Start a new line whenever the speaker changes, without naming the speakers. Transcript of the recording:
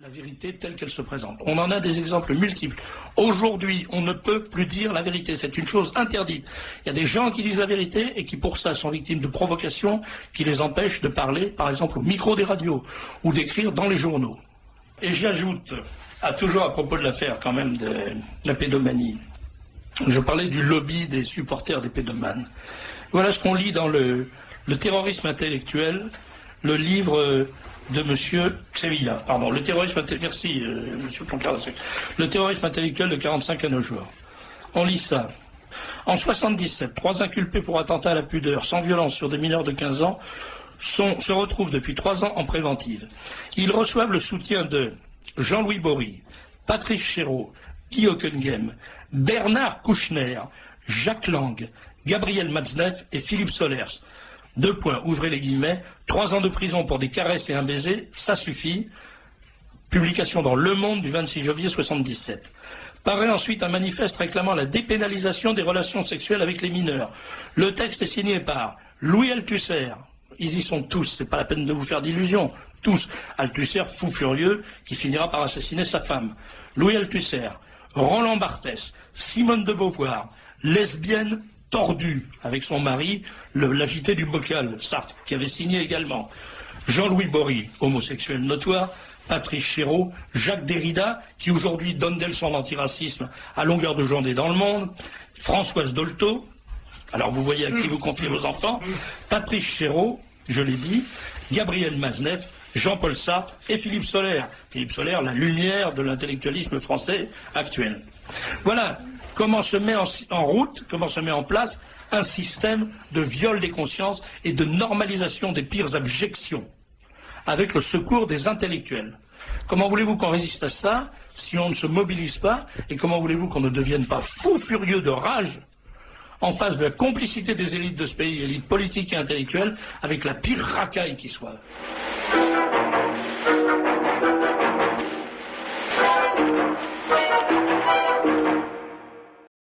La vérité telle qu'elle se présente. On en a des exemples multiples. Aujourd'hui, on ne peut plus dire la vérité. C'est une chose interdite. Il y a des gens qui disent la vérité et qui, pour ça, sont victimes de provocations qui les empêchent de parler, par exemple, au micro des radios ou d'écrire dans les journaux. Et j'ajoute, toujours à propos de l'affaire quand même de la pédomanie, je parlais du lobby des supporters des pédomanes. Voilà ce qu'on lit dans le terrorisme intellectuel, le livre de Monsieur Sevilla, pardon, le terrorisme merci Monsieur Poncard, le terrorisme intellectuel de 45 à nos jours. On lit ça. En 77, 3 inculpés pour attentat à la pudeur sans violence sur des mineurs de 15 ans se retrouvent depuis 3 ans en préventive. Ils reçoivent le soutien de Jean-Louis Bory, Patrice Chéreau, Guy Hockenheim, Bernard Kouchner, Jacques Lang, Gabriel Matzneff et Philippe Solers. 2 points, ouvrez les guillemets, 3 ans de prison pour des caresses et un baiser, ça suffit. Publication dans Le Monde du 26 janvier 77. Paraît ensuite un manifeste réclamant la dépénalisation des relations sexuelles avec les mineurs. Le texte est signé par Louis Althusser. Ils y sont tous, c'est pas la peine de vous faire d'illusions. Tous. Althusser, fou furieux, qui finira par assassiner sa femme. Louis Althusser, Roland Barthès, Simone de Beauvoir, lesbienne tordue avec son mari, l'agité du bocal, Sartre, qui avait signé également. Jean-Louis Bory, homosexuel notoire, Patrice Chéreau, Jacques Derrida, qui aujourd'hui donne des leçons d'antiracisme à longueur de journée dans le monde, Françoise Dolto, alors vous voyez à qui vous confiez vos enfants, Patrice Chéreau, je l'ai dit, Gabriel Matzneff, Jean-Paul Sartre et Philippe Solers. Philippe Solers, la lumière de l'intellectualisme français actuel. Voilà comment se met en route, comment se met en place un système de viol des consciences et de normalisation des pires abjections, avec le secours des intellectuels. Comment voulez-vous qu'on résiste à ça si on ne se mobilise pas, et comment voulez-vous qu'on ne devienne pas fou furieux de rage en face de la complicité des élites de ce pays, élites politiques et intellectuelles, avec la pire racaille qui soit.